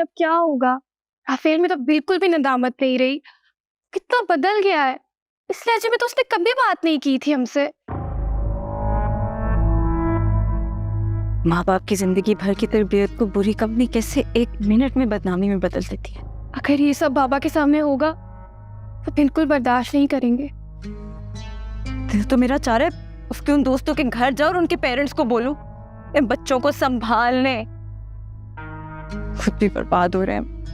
अब क्या होगा? राफेल में तो बिल्कुल भी नदामत नहीं रही। कितना बदल गया है। इस लहजे में तो उसने कभी बात नहीं की थी हमसे। माँ बाप की जिंदगी भर की तरबियत को बुरी कंपनी कैसे एक मिनट में बदनामी में बदल देती है। अगर ये सब बाबा के सामने होगा तो बिल्कुल बर्दाश्त नहीं करेंगे। दिल तो मेरा चाह रहा है उसके उन दोस्तों के घर जाओ और उनके पेरेंट्स को बोलो इन बच्चों को संभालने। खुद भी बर्बाद हो रहे हैं,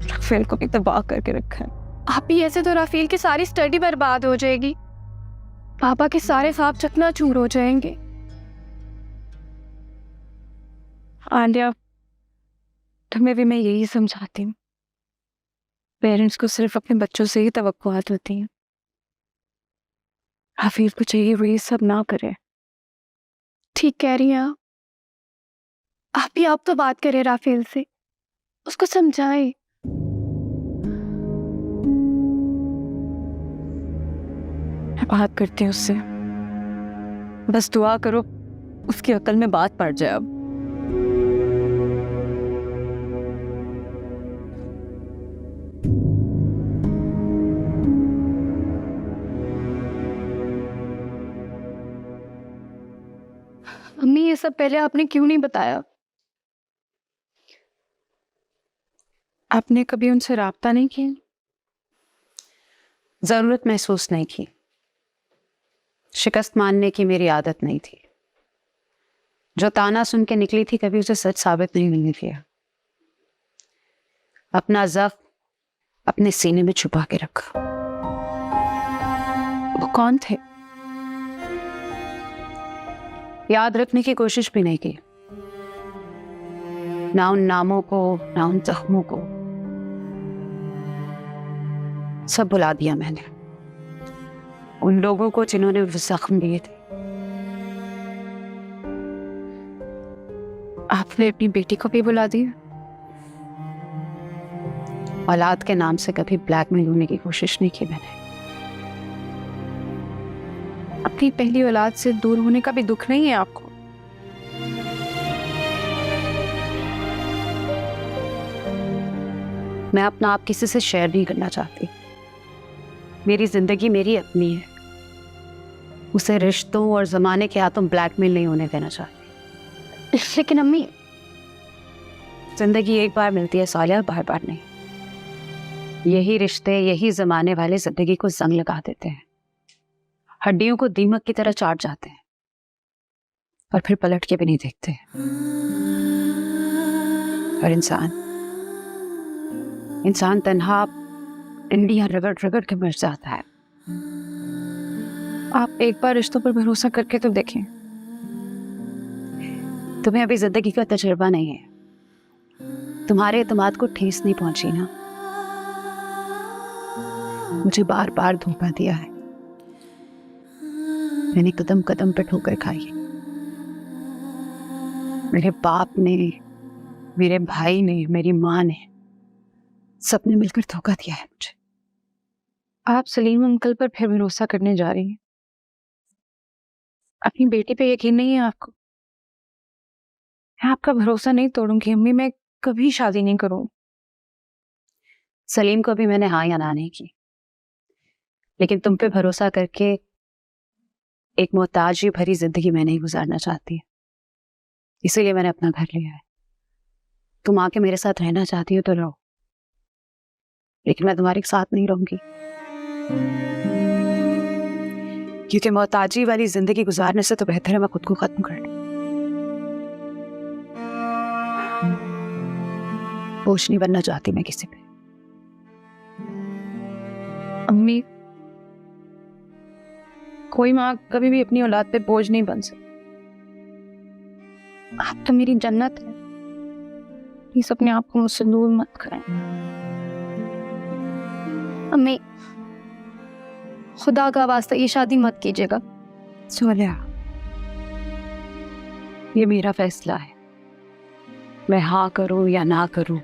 राफेल को भी तबाह करके रखा है। आप ही ऐसे तो राफेल की सारी स्टडी बर्बाद हो जाएगी। पापा के सारे ख्वाब चकनाचूर हो जाएंगे। आलिया, तुम्हें भी मैं यही समझाती हूँ, पेरेंट्स को सिर्फ अपने बच्चों से ही तवक्कुआत होती हैं। राफेल को चाहिए वो ये सब ना करे। ठीक कह रही हैं आप तो बात करें राफेल से, उसको समझाएं। मैं बात करती हूँ उससे, बस दुआ करो उसकी अकल में बात पड़ जाए। अब अम्मी ये सब पहले आपने क्यों नहीं बताया? आपने कभी उनसे राब्ता नहीं किया? जरूरत महसूस नहीं की। शिकस्त मानने की मेरी आदत नहीं थी। जो ताना सुन के निकली थी कभी उसे सच साबित नहीं होने दिया। अपना ज़ख्म अपने सीने में छुपा के रखा। वो कौन थे? याद रखने की कोशिश भी नहीं की, ना उन नामों को ना उन जख्मों को। सब भुला दिया मैंने उन लोगों को जिन्होंने वो जख्म दिए थे। आपने अपनी बेटी को भी बुला दिया? औलाद के नाम से कभी ब्लैकमेल होने की कोशिश नहीं की मैंने। अपनी पहली औलाद से दूर होने का भी दुख नहीं है आपको? मैं अपना आप किसी से शेयर नहीं करना चाहती। मेरी जिंदगी मेरी अपनी है, उसे रिश्तों और जमाने के हाथों ब्लैकमेल नहीं होने देना चाहती। लेकिन अम्मी, जिंदगी एक बार मिलती है सालिया, बार बार नहीं। यही रिश्ते यही जमाने वाले जिंदगी को जंग लगा देते हैं, हड्डियों को दीमक की तरह चाट जाते हैं और फिर पलट के भी नहीं देखते। और इंसान तन्हा इंडिया रगड़ रगड़ के मर जाता है। आप एक बार रिश्तों पर भरोसा करके तो देखें। तुम्हें अभी जिंदगी का तजुर्बा नहीं है, तुम्हारे एतमाद को ठेस नहीं पहुंची ना। मुझे बार बार धोखा दिया है, मैंने कदम कदम पे ठोकर खाई है। मेरे बाप ने, मेरे भाई ने, मेरी माँ ने, सबने मिलकर धोखा दिया है मुझे। आप सलीम अंकल पर फिर भरोसा करने जा रही हैं? अपनी बेटी पे यकीन नहीं है आपको? मैं आपका भरोसा नहीं तोड़ूंगी अम्मी, मैं कभी शादी नहीं करूंगी। सलीम को भी मैंने हाँ या ना नहीं की, लेकिन तुम पे भरोसा करके एक मोहताजी भरी जिंदगी मैं नहीं गुजारना चाहती, इसीलिए मैंने अपना घर लिया है। तुम आके मेरे साथ रहना चाहती हो तो रहो, लेकिन मैं तुम्हारे साथ नहीं रहूंगी, क्योंकि मोहताजी वाली जिंदगी गुजारने से तो बेहतर है मैं खुद को खत्म कर लूं। बोझ नहीं बनना चाहती मैं किसी पे। अम्मी, कोई माँ कभी भी अपनी औलाद पे बोझ नहीं बन सकती। आप तो मेरी जन्नत है, प्लीज अपने आप को मुझसे दूर मत करें। अम्मी, खुदा का वास्ता ये शादी मत कीजिएगा। सोनिया, ये मेरा फैसला है, मैं हाँ करूं या ना करूं।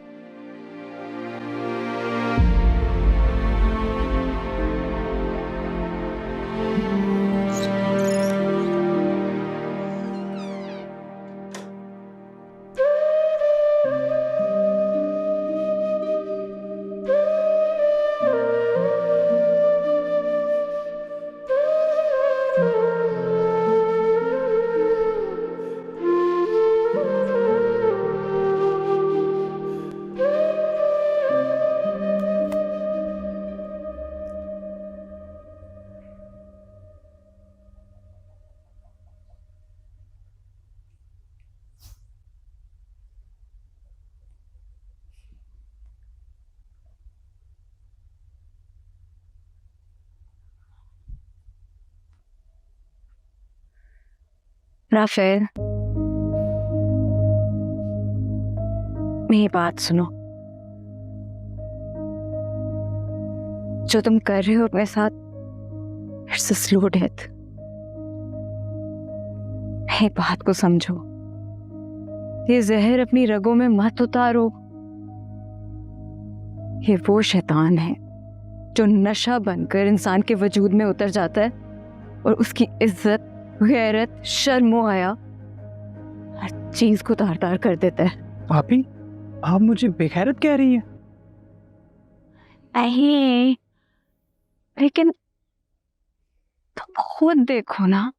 राफेल, मेरी बात सुनो। जो तुम कर रहे हो अपने साथ, इट्स अ स्लो डेथ। मेरी बात को समझो। ये जहर अपनी रगों में मत उतारो। ये वो शैतान है जो नशा बनकर इंसान के वजूद में उतर जाता है और उसकी इज्जत, गैरत, शर्म, हया हर चीज को तार तार कर देता है। भाभी, आप मुझे बेगैरत कह रही हैं? नहीं, लेकिन तुम खुद देखो ना,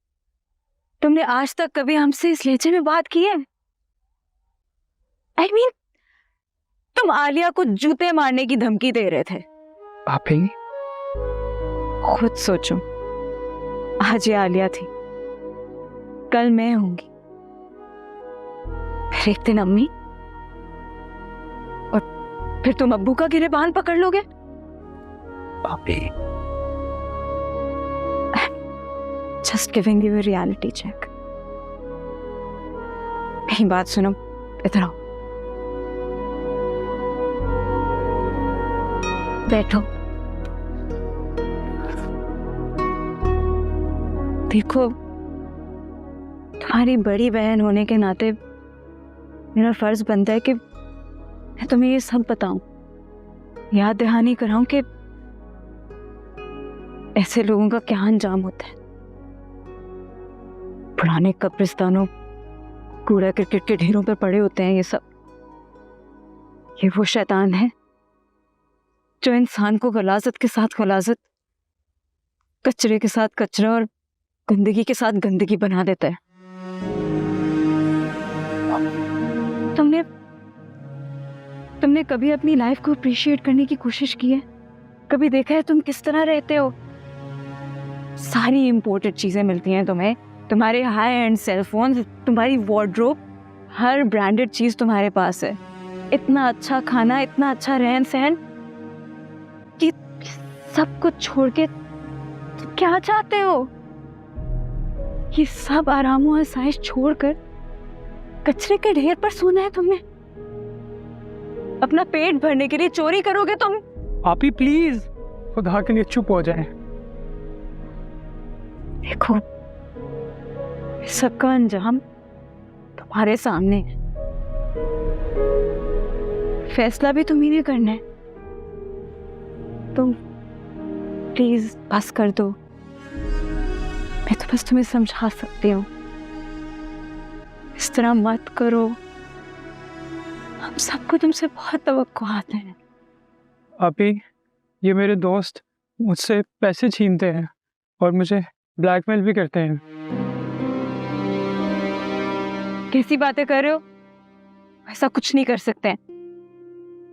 तुमने आज तक कभी हमसे इस लहजे में बात की है? I mean, तुम आलिया को जूते मारने की धमकी दे रहे थे। भाभी, खुद सोचो, आज ये आलिया थी, कल मैं होंगी, फिर एक दिन अम्मी, और फिर तुम अब्बू का गिरेबान पकड़ लोगे। भाभी, just giving you a reality check. मेरी बात सुनो, इधर आओ, बैठो। देखो, तुम्हारी बड़ी बहन होने के नाते मेरा फर्ज बनता है कि मैं तुम्हें ये सब बताऊं, याद दहानी कराऊं कि ऐसे लोगों का क्या अंजाम होता है। पुराने कब्रिस्तानों, कूड़ा क्रिकेट के ढेरों पर पड़े होते हैं ये सब। ये वो शैतान है जो इंसान को गलाजत के साथ गलाजत, कचरे के साथ कचरा और गंदगी के साथ गंदगी बना देता है। तुमने कभी अपनी लाइफ को अप्रिशिएट करने की कोशिश की है? कभी देखा है तुम किस तरह रहते हो? सारी इंपोर्टेड चीजें मिलती हैं तुम्हें, तुम्हारे हाई एंड सेलफोन, तुम्हारी वार्डरोब, हर ब्रांडेड चीज तुम्हारे पास है। इतना अच्छा खाना, इतना अच्छा रहन सहन, कि सब कुछ छोड़ के तुम क्या चाहते हो? ये सब आरामों आसाइश छोड़कर कचरे के ढेर पर सोना है तुमने? अपना पेट भरने के लिए चोरी करोगे तुम? भाभी प्लीज, खुदा के लिए चुप हो जाएं। देखो, सबका अंजाम तुम्हारे सामने है, फैसला भी तुम्ही ने करना है। तुम प्लीज बस कर दो, मैं तो बस तुम्हें समझा सकती हूँ, इस तरह मत करो। हम सबको तुमसे बहुत तवक्कुआत हैं। भाभी, ये मेरे दोस्त मुझसे पैसे छीनते हैं और मुझे ब्लैकमेल भी करते हैं। कैसी बातें कर रहे हो? ऐसा कुछ नहीं कर सकते हैं।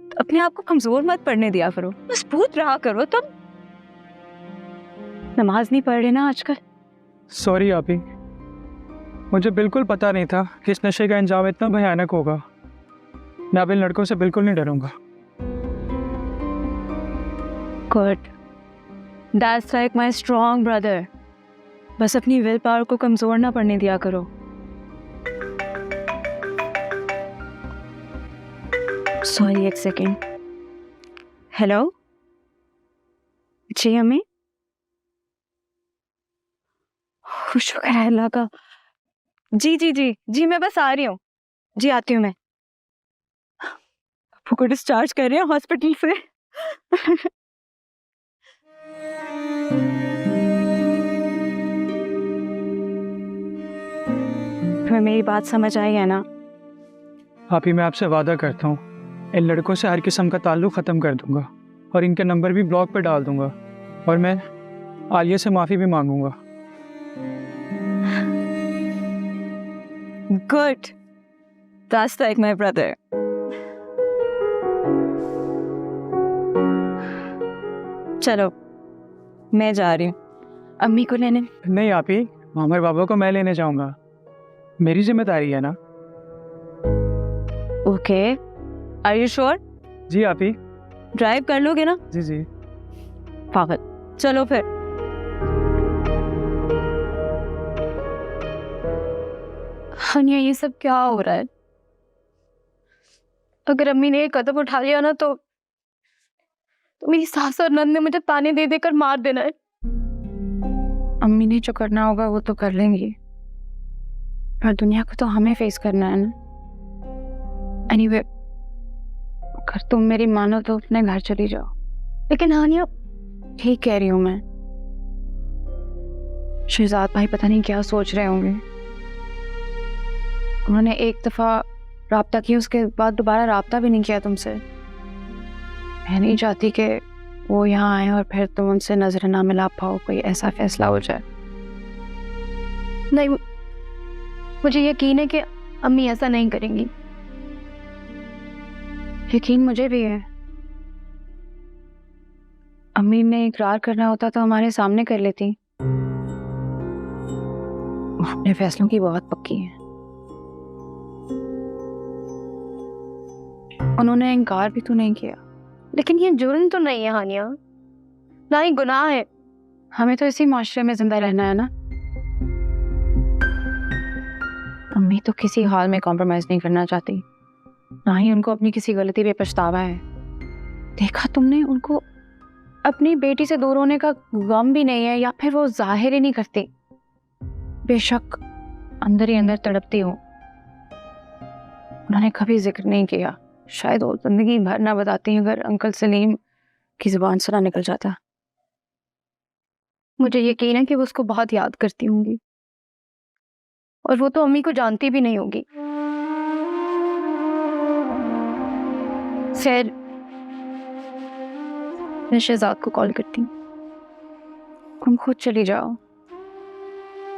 तो अपने आप को कमजोर मत पड़ने दिया करो, मजबूत रहा करो। तुम नमाज नहीं पढ़ रहे ना आजकल? सॉरी भाभी, मुझे बिल्कुल पता नहीं था कि इस नशे का अंजाम इतना भयानक होगा। मैं अब इन लड़कों से बिल्कुल नहीं डरूंगा। Good, that's like my strong brother. बस अपनी विल पावर को कमजोर ना पड़ने दिया करो। सॉरी, एक सेकेंड। हेलो, जी अम्मी, शुक्र है अल्लाह का। जी जी जी जी, मैं बस आ रही हूँ। जी आती हूँ मैं। आपको को डिस्चार्ज कर रहे हैं हॉस्पिटल से। तुम्हें मेरी बात समझ आई है ना? भाभी, मैं आपसे वादा करता हूँ, इन लड़कों से हर किस्म का ताल्लुक ख़त्म कर दूंगा और इनके नंबर भी ब्लॉक पे डाल दूंगा, और मैं आलिया से माफ़ी भी मांगूंगा। Good, that's like my brother. चलो, मैं जा रही हूँ अम्मी को लेने। नहीं आपी, मामर बाबा को मैं लेने जाऊंगा, मेरी जिम्मेदारी है ना। Okay, are you sure? जी आपी। ड्राइव कर लोगे ना? जी जी। पागल, चलो फिर। हानिया, ये सब क्या हो रहा है? अगर अम्मी ने एक कदम उठा लिया ना तो मेरी सास और नंद ने मुझे ताने दे देकर मार देना है। अम्मी ने जो करना होगा वो तो कर लेंगी, पर दुनिया को तो हमें फेस करना है ना। एनीवे, अगर तुम मेरी मानो तो अपने घर चली जाओ। लेकिन हानिया, ठीक कह रही हूँ मैं। शहजाद भाई पता नहीं क्या सोच रहे होंगे। उन्होंने एक दफा राब्ता किया, उसके बाद दोबारा राब्ता भी नहीं किया तुमसे। मैं नहीं चाहती कि वो यहाँ आए और फिर तुम उनसे नजर ना मिला पाओ, कोई ऐसा फैसला हो जाए। नहीं, मुझे यकीन है कि अम्मी ऐसा नहीं करेंगी। यकीन मुझे भी है। अम्मी ने इकरार करना होता तो हमारे सामने कर लेती। वो अपने फैसलों की बहुत पक्की है। उन्होंने इनकार भी तो नहीं किया। लेकिन ये जुर्म तो नहीं है हानिया, ना ही गुनाह है। हमें तो इसी माशरे में जिंदा रहना है ना। अम्मी तो किसी हाल में कॉम्प्रोमाइज नहीं करना चाहती, ना ही उनको अपनी किसी गलती पे पछतावा है। देखा तुमने, उनको अपनी बेटी से दूर होने का गम भी नहीं है, या फिर वो जाहिर ही नहीं करती। बेशक अंदर ही अंदर तड़पती हूँ। उन्होंने कभी जिक्र नहीं किया, शायद वो जिंदगी भर ना बताती अगर अंकल सलीम की जुबान से ना निकल जाता। मुझे यकीन है कि वो उसको बहुत याद करती होंगी, और वो तो अम्मी को जानती भी नहीं होगी। खैर, मैं शहजाद को कॉल करती हूँ। तुम खुद चली जाओ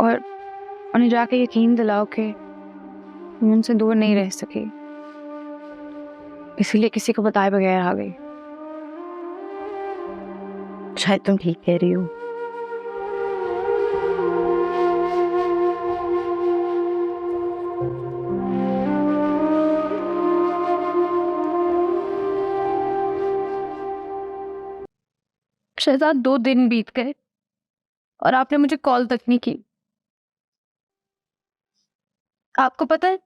और उन्हें जाके यकीन दिलाओ कि तुम उनसे दूर नहीं रह सकी, इसीलिए किसी को बताए बगैर आ गई। शायद तुम ठीक कह रही हो। शहजाद, 2 दिन बीत गए और आपने मुझे कॉल तक नहीं की। आपको पता है,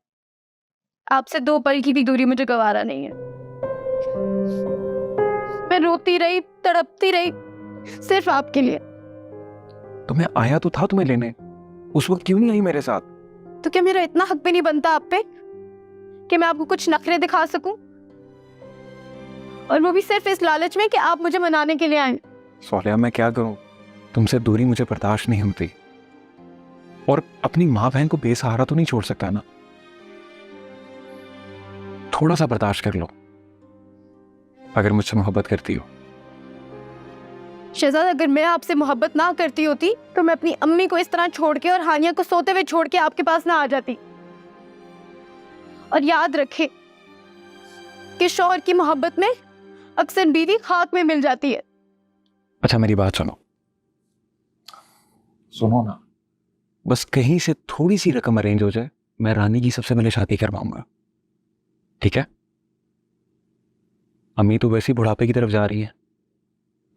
आपसे 2 पल की भी दूरी मुझे गवारा नहीं है। मैं रोती रही, तड़पती रही, सिर्फ आपके लिए। तो मैं आया तो था तुम्हें लेने, उस वक्त क्यों नहीं आई मेरे साथ? तो क्या मेरा इतना हक भी नहीं बनता आप पे कि मैं आपको कुछ नखरे दिखा सकूं? और वो भी सिर्फ इस लालच में कि आप मुझे मनाने के लिए आए। सोलिया, मैं क्या करूं, तुमसे दूरी मुझे बर्दाश्त नहीं होती, और अपनी माँ बहन को बेसहारा तो नहीं छोड़ सकता ना। थोड़ा सा बर्दाश्त कर लो, अगर मुझसे मोहब्बत करती हो। शहजाद, अगर मैं आपसे मोहब्बत ना करती होती तो मैं अपनी अम्मी को इस तरह छोड़ के और हानिया को सोते हुए छोड़ के आपके पास ना आ जाती। और याद रखे कि शौहर की मोहब्बत में अक्सर बीवी खाक में मिल जाती है। अच्छा, मेरी बात सुनो। सुनो ना, बस कहीं से थोड़ी सी रकम अरेंज हो जाए, मैं रानी की सबसे पहले शादी करवाऊंगा, ठीक है? अम्मी तो वैसे ही बुढ़ापे की तरफ जा रही है,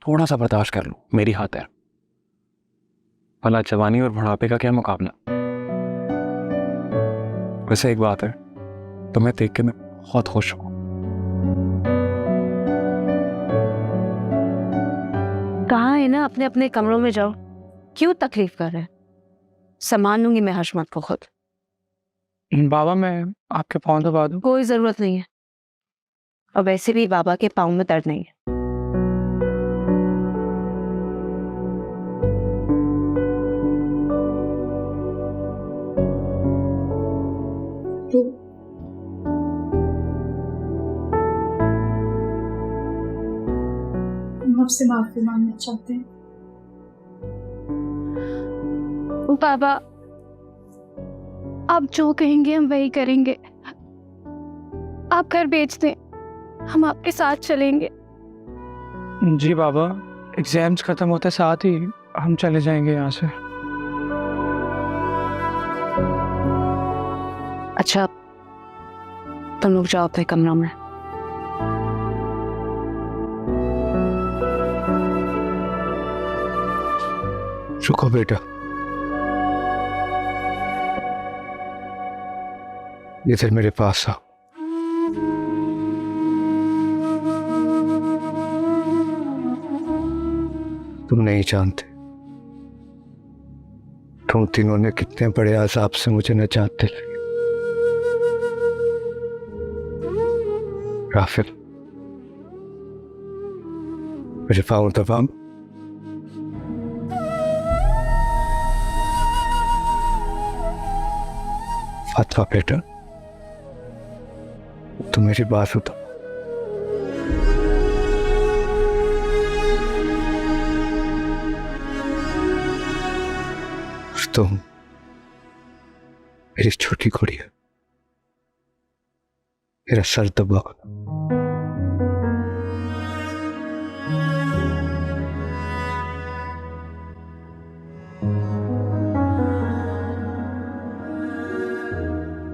थोड़ा सा बर्दाश्त कर लो, मेरी हाथ है। भला जवानी और बुढ़ापे का क्या मुकाबला। वैसे एक बात है, तुम्हें देख के मैं बहुत खुश हूं। कहाँ है ना, अपने अपने कमरों में जाओ। क्यों तकलीफ कर रहे हैं? सामान लूंगी मैं हशमत को खुद। बाबा, मैं आपके पाँव दबा दूं? कोई जरूरत नहीं है, और वैसे भी बाबा के पाँव में दर्द नहीं है। हम आपसे माफी मांगना चाहते हैं। बाबा, आप जो कहेंगे हम वही करेंगे। आप घर बेच दें, हम आपके साथ चलेंगे। जी बाबा, एग्जाम्स खत्म होते साथ ही हम चले जाएंगे यहाँ से। अच्छा, तुम लोग जाओ अपने कमरों में। रुको बेटा, इधर मेरे पास आओ। तुम नहीं जानते तुम तीनों ने कितने बड़े अजाब से मुझे नजात दिलाई। राफिल, मुझे पाऊं दबाऊं? फातिमा बेटा, तुम मेरी बात सुनो। तुम मेरी छोटी गुड़िया, मेरा सर दबाओ।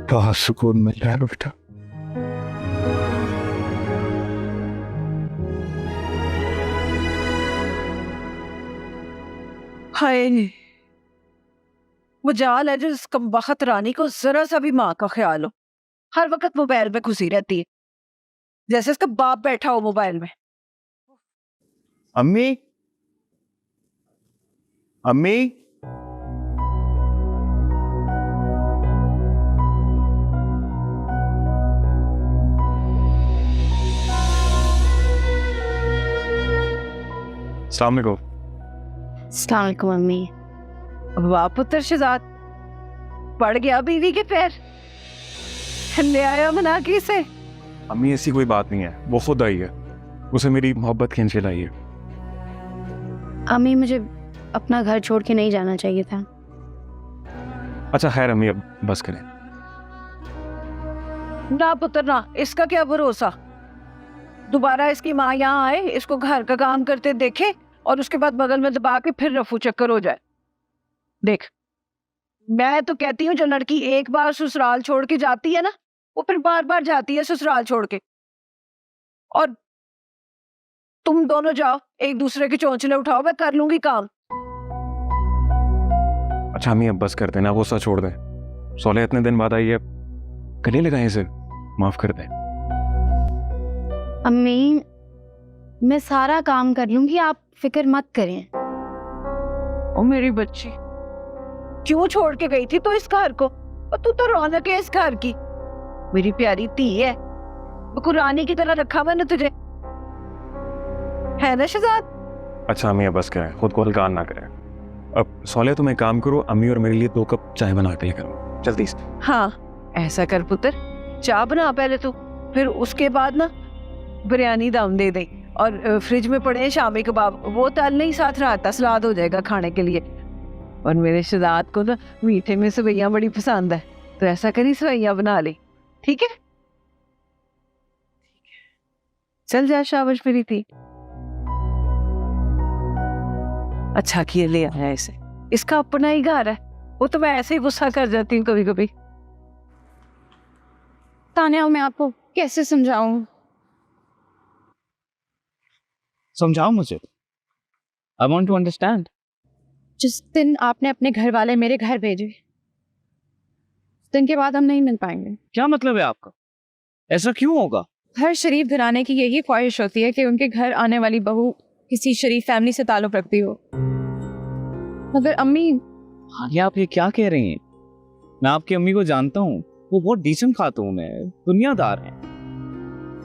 बहुत सुकून मिल रहा है बेटा। हाय, वो जाल है जो इस कमबख्त रानी को जरा सा भी माँ का ख्याल हो, हर वक्त मोबाइल में घुसी रहती है, जैसे इसका बाप बैठा हो मोबाइल में। अम्मी, अम्मी, अस्सलाम वालेकुम। अस्सलाम वालेकुम अम्मी। वाह पुत्र शहजाद, पड़ गया बीवी के पैर, ले आया मना के इसे। अम्मी ऐसी कोई बात नहीं है, वो खुद आई है, उसे मेरी मोहब्बत खींच के लाई है। अम्मी मुझे अपना घर छोड़ के नहीं जाना चाहिए था। अच्छा खैर अम्मी, अब बस करें। ना पुत्र ना, इसका क्या भरोसा, दोबारा इसकी माँ यहाँ आए, इसको घर का काम करते देखे और उसके बाद बगल में दबा के फिर रफू चक्कर हो जाए। देख, मैं तो कहती हूँ जो लड़की एक बार ससुराल छोड़ के जाती है ना, वो फिर बार बार जाती है ससुराल छोड़ के। और तुम दोनों जाओ, एक दूसरे के चोंचले उठाओ, मैं कर लूंगी काम। अच्छा अम्मी अब बस कर देना, गुस्सा छोड़ दे। सोले इतने दिन बाद आई है, गले लगाए इसे, माफ कर दे। अम्मी मैं सारा काम कर लूंगी, आप फिक्र मत करें। ओ मेरी बच्ची, क्यों छोड़ के गई थी तो इस घर को, और तू तो रौनक है इस घर की, मेरी प्यारी धी है, रानी की तरह रखा मैंने तुझे, है ना शहजाद? अच्छा अम्मी अब बस करें, खुद को हल्का ना करें। अब सोले तुम एक काम करो, अम्मी और मेरे लिए 2 कप चाय बना के लेकर आओ जल्दी से। हाँ ऐसा कर पुत्र, चाय बना पहले तू, फिर उसके बाद ना बिरयानी दम दे दे, और फ्रिज में पड़े हैं शामी कबाब, वो तल नहीं, साथ रायता सलाद हो जाएगा खाने के लिए। और मेरे शहजाद को ना मीठे में सेवइयां बड़ी पसंद है, तो ऐसा करी सेवइयां बना ले, ठीक है? चल जा, शाबाश मेरी थी। अच्छा किया ले आया इसे, इसका अपना ही घर है, वो तो मैं ऐसे ही गुस्सा कर जाती हूँ कभी कभी। तान्या मैं आपको कैसे समझाऊं? समझाओ मुझे, आई वॉन्ट टू अंडरस्टैंड। जिस दिन आपने अपने घर वाले मेरे घर भेजे, उस दिन के बाद हम नहीं मिल पाएंगे। क्या मतलब है आपका? ऐसा क्यों होगा? हर शरीफ घराने की यही ख्वाहिश होती है कि उनके घर आने वाली बहू किसी शरीफ फैमिली से ताल्लुक रखती हो, मगर अम्मी। ये आप ये क्या कह रही हैं? मैं आपकी अम्मी को जानता हूँ, वो बहुत डिसेंट खातून है, दुनियादार है,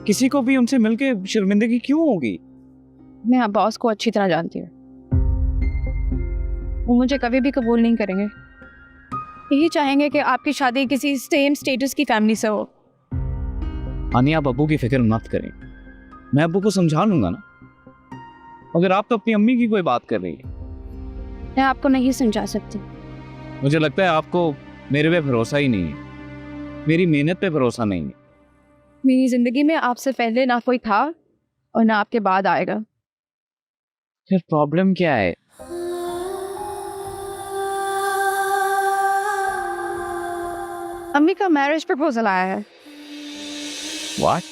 किसी को भी उनसे मिलके शर्मिंदगी क्यों होगी? मैं आप बॉस को अच्छी तरह जानती हूँ, वो मुझे कभी भी कबूल नहीं करेंगे, यही चाहेंगे कि आपकी शादी किसी सेम स्टेटस की फैमिली से हो। हानी आप अब्बू की फिक्र मत करें, मैं अब्बू को समझा लूंगा ना, मगर आप तो अपनी अम्मी की कोई बात कर रही है। मैं आपको नहीं समझा सकती। मुझे लगता है आपको मेरे पे भरोसा ही नहीं है, मेरी मेहनत पे भरोसा नहीं है। मेरी जिंदगी में आपसे पहले ना कोई था और ना आपके बाद आएगा। फिर प्रॉब्लम क्या है? अम्मी का मैरिज प्रपोजल आया है। व्हाट?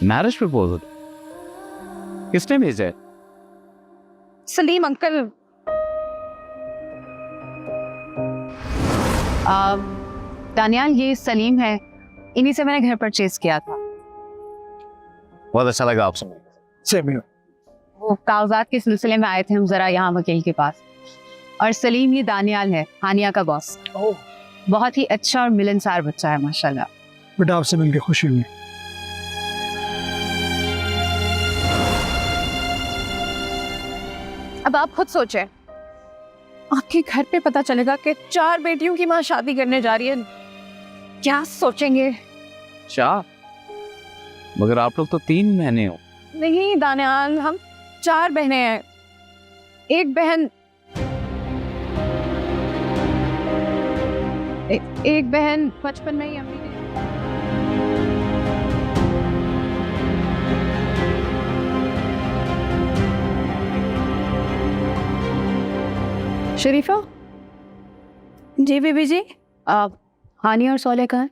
Marriage proposal? किसने भेजा है? सलीम अंकल। दानियाल ये सलीम है, इन्हीं से मैंने घर परचेज किया था। बहुत अच्छा लगा आपसे। वो कागजात के सिलसिले में आए थे हम जरा यहाँ वकील के पास। और सलीम ये दानियाल है, हानिया का बॉस। बहुत ही अच्छा और मिलनसार बच्चा है माशाल्लाह। बेटा आपसे मिलकर खुशी हुई। अब आप खुद सोचें, आपके घर पे पता चलेगा कि 4 बेटियों की माँ शादी करने जा रही है, क्या सोचेंगे? अच्छा, मगर आप लोग तो 3 बहनें हो। नहीं दानियाल, हम 4 बहनें हैं। एक बहन एक बहन बचपन में ही अम्मी ने। शरीफा, जी बीबी जी। हानिया और सोले कहाँ हैं?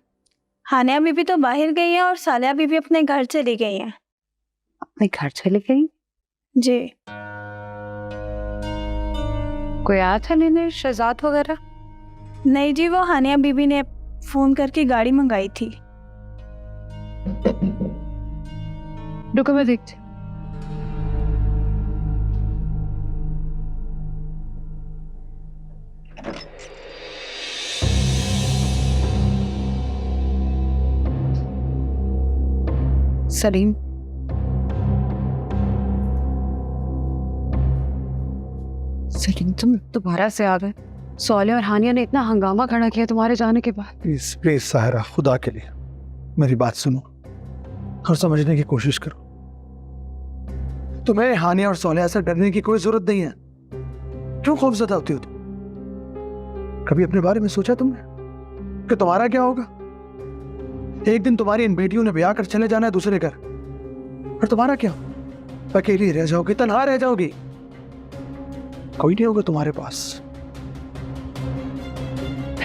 हानिया बीबी तो बाहर गई है और सालिया बीबी अपने घर चली गई हैं। अपने घर चली गई? जी। कोई आया था लेने, शहजाद वगैरह? नहीं जी, वो हानिया बीबी ने फोन करके गाड़ी मंगाई थी। रुको मैं देखती। सलीम, सलीम तुम दोबारा से आ गए। सोले और हानिया ने इतना हंगामा खड़ा किया तुम्हारे जाने के बाद। प्लीज प्लीज साहिरा, खुदा के लिए मेरी बात सुनो और समझने की कोशिश करो। तुम्हें हानिया और सोलिया से डरने की कोई जरूरत नहीं है। क्यों खौफजदा होती हो तुम? कभी अपने बारे में सोचा तुमने कि तुम्हारा क्या होगा? एक दिन तुम्हारी इन बेटियों ने ब्याह कर चले जाना है दूसरे घर, और तुम्हारा क्या? अकेली रह जाओगी, तन्हा रह जाओगी, कोई नहीं होगा तुम्हारे पास।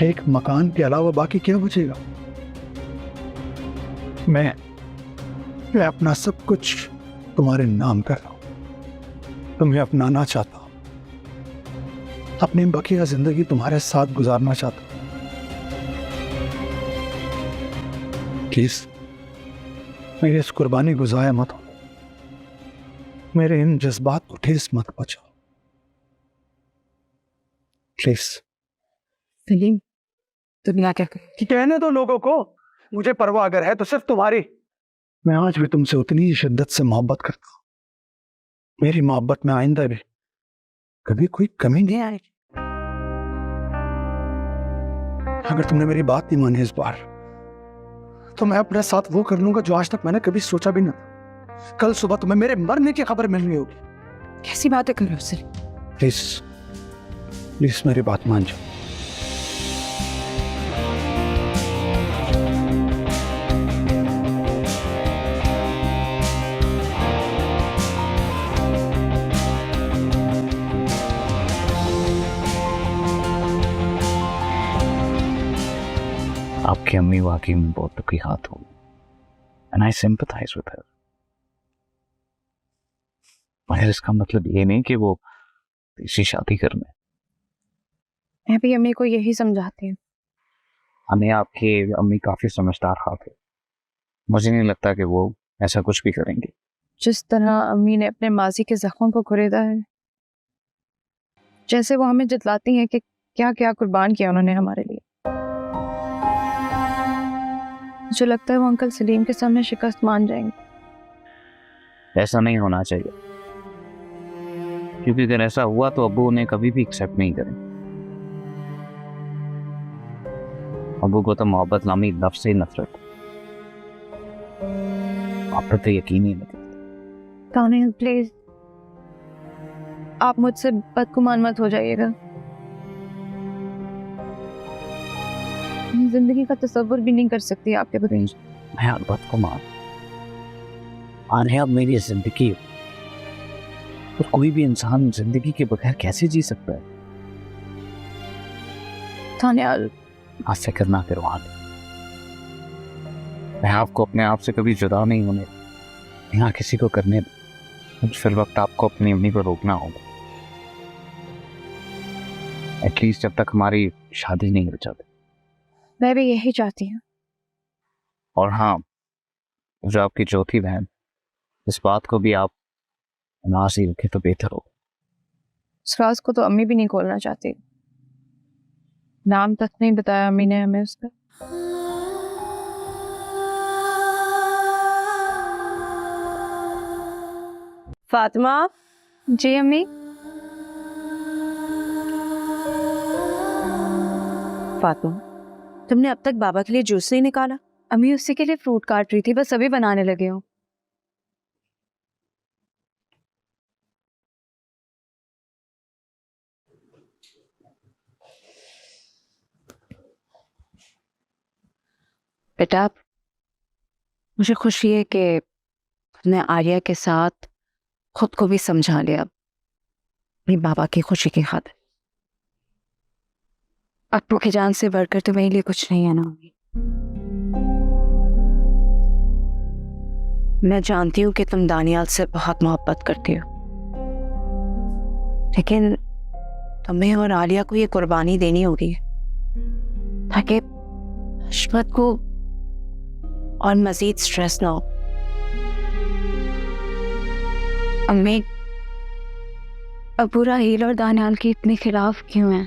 एक मकान के अलावा बाकी क्या बचेगा? मैं अपना सब कुछ तुम्हारे नाम कर रहा हूं। तुम्हें अपनाना चाहता हूं, अपनी बकिया जिंदगी तुम्हारे साथ गुजारना चाहता हूं। प्लीज मेरी इस कुर्बानी को ज़ाया मत हो, मेरे इन जज्बात को ठेस मत पहुंचाओ प्लीज। सलीम, दुनिया क्या करे? कि कहने दो लोगों को, मुझे परवाह अगर है तो सिर्फ तुम्हारी। मैं आज भी तुमसे उतनी ही शिद्दत से मोहब्बत करता हूं। मेरी मोहब्बत में आइंदा भी कभी कोई कमी नहीं आएगी। अगर तुमने मेरी बात नहीं मानी इस बार, तो मैं अपने साथ वो कर लूंगा जो आज तक मैंने कभी सोचा भी ना। कल सुबह तुम्हें मेरे मरने की खबर मिल रही होगी। कैसी बातें कर रहे हो सलीम? प्लीज प्लीज मेरी बात मान जाओ। आपकी अम्मी वाकई में बहुत दुखी हाथ हो, and I sympathise with her. मगर इसका मतलब ये नहीं कि वो तीसरी शादी करने। मैं भी अम्मी को यही समझाती हूँ। हमें आपकी अम्मी काफी समझदार हाथ है, मुझे नहीं लगता कि वो ऐसा कुछ भी करेंगे। जिस तरह अम्मी ने अपने माजी के जख्मों को कुरेदा है, जैसे वो हमें जतलाती हैं कि क्या क्या कुर्बान किया उन्होंने हमारे लिए। मुझे लगता है वो अंकल सलीम के सामने शिकस्त मान जाएंगे। ऐसा नहीं होना चाहिए, क्योंकि अगर ऐसा हुआ तो अब्बू उन्हें कभी भी एक्सेप्ट नहीं करेंगे। अब्बू को तो मोहब्बत नामी लफ्ज़ से नफरत। आप पर तो यकीन ही नहीं। तानिया प्लीज, आप मुझसे बदगुमान मत हो जाइएगा। मैं जिंदगी का तसव्वुर भी नहीं कर सकती आपके बगैर। मैं अलबत को मान अब मेरी जिंदगी हो, और कोई भी इंसान जिंदगी के बगैर कैसे जी सकता है? तानिया आज से करना फिर वहां। मैं आपको अपने आप से कभी जुदा नहीं होने, यहाँ किसी को करने दो। फिर वक्त आपको अपनी अम्मी को रोकना होगा, एटलीस्ट जब तक हमारी शादी नहीं हो जाती। मैं भी यही चाहती हूँ, और हाँ, जो आपकी चौथी बहन, इस बात को भी आप नाश ही रखें तो बेहतर हो। उस राज को तो अम्मी भी नहीं खोलना चाहती। नाम तक नहीं बताया अम्मी ने हमें उसका। फातिमा, जी अम्मी। फातिमा, तुमने अब तक बाबा के लिए जूस नहीं निकाला? अम्मी उसी के लिए फ्रूट काट रही थी, बस अभी बनाने लगे हो। बेटा, मुझे खुशी है कि तुमने आर्या के साथ खुद को भी समझा लिया अपनी बाबा की खुशी की खातिर। अप्पू की जान से बढ़कर तुम्हारे लिए कुछ नहीं है ना अम्मी। मैं जानती हूँ कि तुम दानियाल से बहुत मोहब्बत करती हो, लेकिन तुम्हें और आलिया को ये कुर्बानी देनी होगी ताकि हशमत को और मजीद स्ट्रेस ना हो। अम्मी, अबू राहील और दानियाल के इतने खिलाफ क्यों हैं?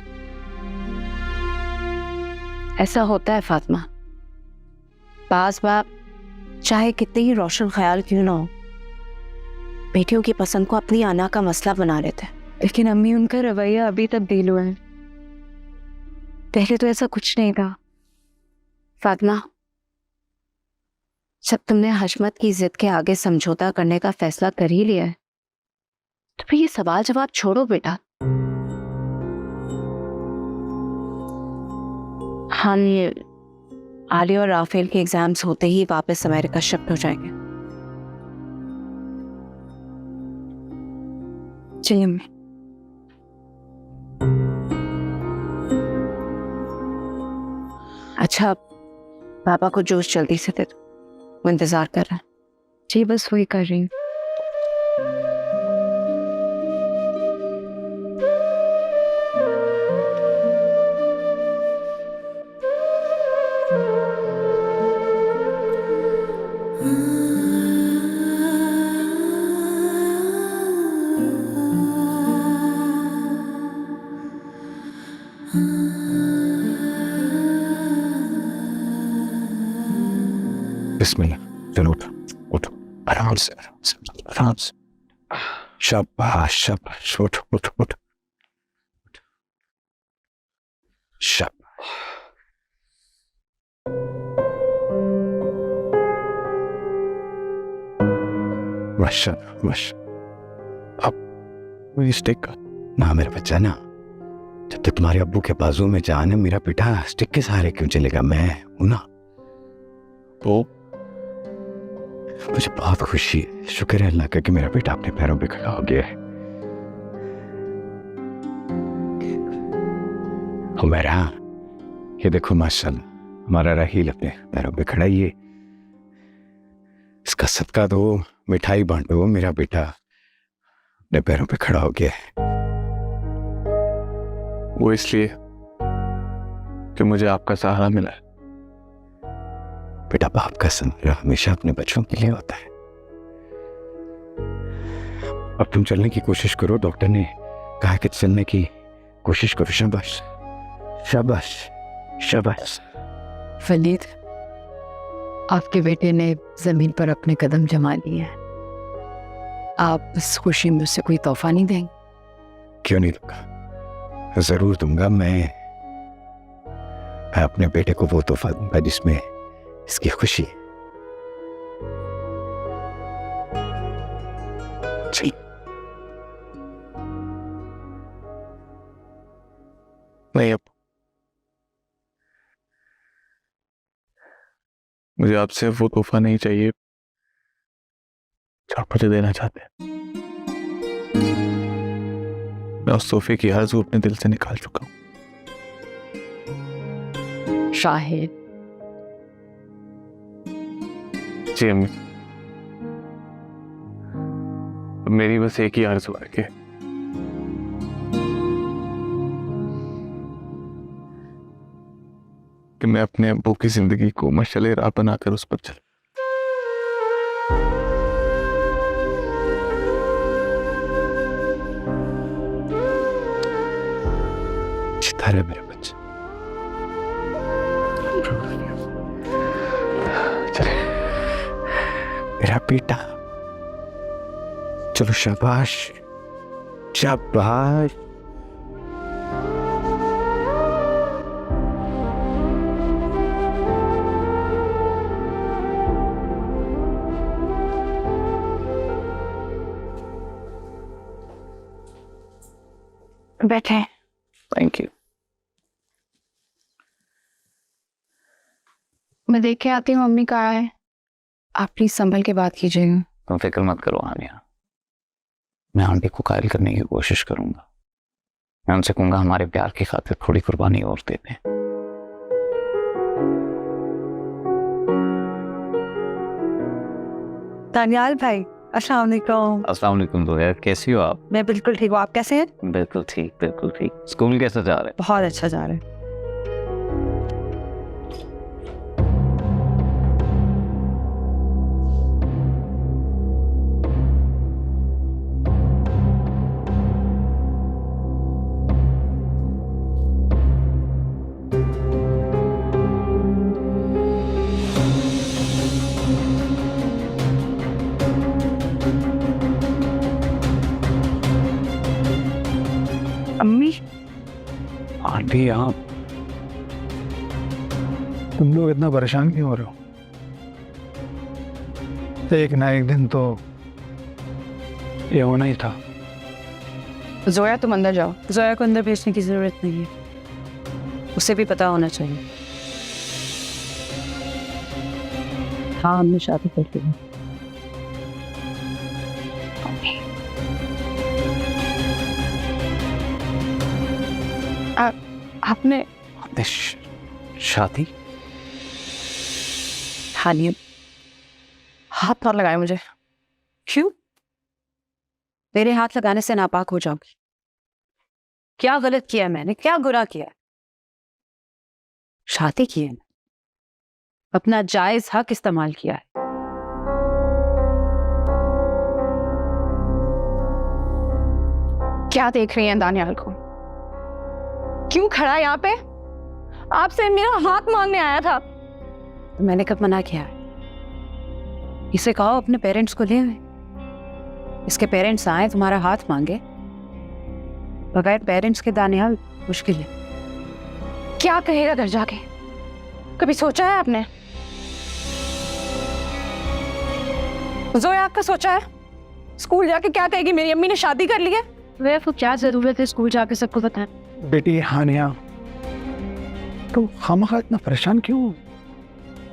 ऐसा होता है फातिमा, बास बाप चाहे कितने ही रोशन ख्याल क्यों ना हो, बेटियों की पसंद को अपनी आना का मसला बना लेते हैं। लेकिन अम्मी, उनका रवैया अभी तब्दील हुआ है, पहले तो ऐसा कुछ नहीं था। फातिमा, जब तुमने हशमत की जिद के आगे समझौता करने का फैसला कर ही लिया है तो फिर ये सवाल जवाब छोड़ो बेटा। हाँ, ये आलिया और राफेल के एग्जाम्स होते ही वापस अमेरिका शिफ्ट हो जाएंगे। जी अम्मी। अच्छा, पापा को जूस जल्दी से दे दो, वो इंतजार कर रहा है। जी बस वही कर रही हूँ। बिस्मिल्लाह, चलो उठो उठो, आराम से आराम से। शाबाश शाबाश, उठो उठो उठो, शाबाश। माशाल्लाह माशाल्लाह। अब मुझे स्टिक का ना मेरा बच्चा ना, जब तक तुम्हारे अब्बू के बाजू में जान है, मेरा बेटा स्टिक के सहारे क्यों चलेगा? मैं हूं ना। तो मुझे बहुत खुशी है, शुक्र है अल्लाह का कि मेरा बेटा अपने पैरों पे खड़ा हो गया है। हुमैरा, ये देखो माशाल्लाह, हमारा राहील अपने पैरों पे खड़ा ही है। इसका सदका दो, मिठाई बांटो, मेरा बेटा अपने पैरों पे खड़ा हो गया है। वो इसलिए कि मुझे आपका सहारा मिला है। बेटा, बाप का सहारा हमेशा अपने बच्चों के लिए होता है। अब तुम चलने की कोशिश करो, डॉक्टर ने कहा कि चलने की कोशिश करो। शाबाश शाबाश शाबाश। वलीद, आपके बेटे ने जमीन पर अपने कदम जमा लिए हैं। आप इस खुशी में उसे कोई तोहफा नहीं देंगे? क्यों नहीं दूंगा, जरूर दूंगा। मैं अपने बेटे को वो तोहफा दूंगा जिसमें इसकी खुशी। चल, नहीं, अब मुझे आपसे वो तोहफा नहीं चाहिए जो आप मुझे देना चाहते हैं। मैं उस तोहफे की आरज़ू अपने दिल से निकाल चुका हूं। शाहिद, जी अम्मी, अब मेरी बस एक ही आरज़ू है कि कि मैं अपने अब्बू की जिंदगी को मशाले राह बनाकर उस पर चल। चितारे मेरे बच्चे, चले मेरा बेटा, चलो शाबाश शाबाश। बैठे। Thank you. मैं देख के आती हूँ मम्मी कहाँ है। आप प्लीज संभल के बात कीजिएगा। तुम फिक्र मत करो आनिया, मैं आंटी को कायल करने की कोशिश करूंगा। मैं उनसे कहूंगा हमारे प्यार की खातिर थोड़ी कुर्बानी और दे दें। दानियाल भाई, अस्सलाम वालेकुम। अस्सलाम वालेकुम जोया, कैसी हो आप? मैं बिल्कुल ठीक हूँ, आप कैसे हैं? बिल्कुल ठीक, बिल्कुल ठीक। स्कूल कैसा जा रहा है? बहुत अच्छा जा रहा है। अम्मी, आंटी आप तुम लोग इतना परेशान क्यों हो रहे हो? एक ना एक दिन तो ये होना ही था। जोया तुम अंदर जाओ। जोया को अंदर भेजने की जरूरत नहीं है, उसे भी पता होना चाहिए। हाँ, हमने शादी कर ली। आपने आपने शादी? हानिया, हाथ मत लगाए मुझे। क्यों? मेरे हाथ लगाने से नापाक हो जाओगी? क्या गलत किया मैंने, क्या गुनाह किया? शादी की है, अपना जायज हक इस्तेमाल किया है। क्या देख रही हैं दानियाल को? क्यों खड़ा है यहाँ पे? आपसे मेरा हाथ मांगने आया था। तो मैंने कब मना किया है? इसे कहो अपने पेरेंट्स को ले आए। इसके पेरेंट्स आए तुम्हारा हाथ मांगे, बगैर पेरेंट्स के दानियाल मुश्किल है। क्या कहेगा घर जाके? कभी सोचा है आपने? जोया आपका सोचा है? स्कूल जाके क्या कहेगी मेरी अम्मी ने शादी कर ली है? वे तो क्या जरूरत है स्कूल जाके सबको बताएं? बेटी हानिया, तुम खामखा इतना परेशान क्यों हो?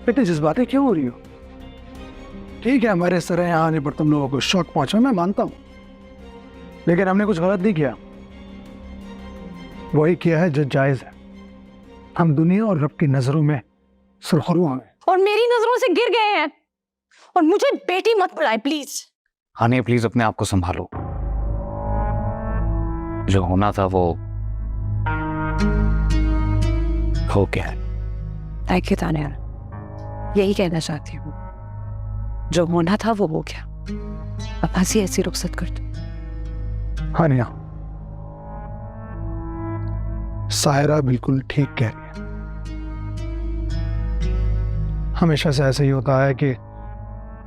इतनी जज्बातें क्यों हो रही हो? ठीक है, हमारे इस तरह यहाँ आने पर तुम लोगों को शौक पहुंचा, मैं मानता हूँ, लेकिन हमने कुछ गलत नहीं किया। वही किया है जो जायज है। हम दुनिया और रब की नजरों में सुरखरू हैं और मेरी नजरों से गिर गए हैं। और मुझे बेटी मत बुलाए प्लीज। आनिया प्लीज अपने आप को संभालो। जो होना था वो हो गया है। थैंक यू दानियाल, यही कहना चाहती हूँ। जो होना था वो हो गया। अब हंसी ऐसी रुखसत कर दो। हानिया, सायरा बिल्कुल ठीक कह रही है। हमेशा से ऐसे ही होता है कि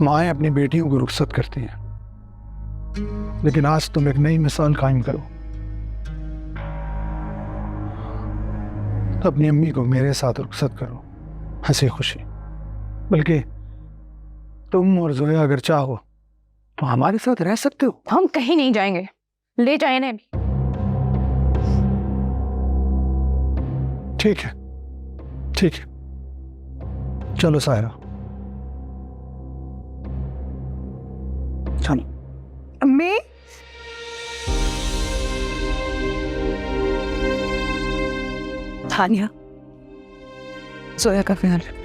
माएँ अपनी बेटियों को रुखसत करती हैं, लेकिन आज तुम एक नई मिसाल कायम करो। तो अपनी अम्मी को मेरे साथ रुखसत करो, हंसी खुशी। बल्कि तुम और जोया अगर चाहो तो हमारे साथ रह सकते हो। हम कहीं नहीं जाएंगे, ले जाए ना। ठीक है, ठीक है, चलो सायरा, चलो। अम्मी, तानिया, जोया का ख्याल रख।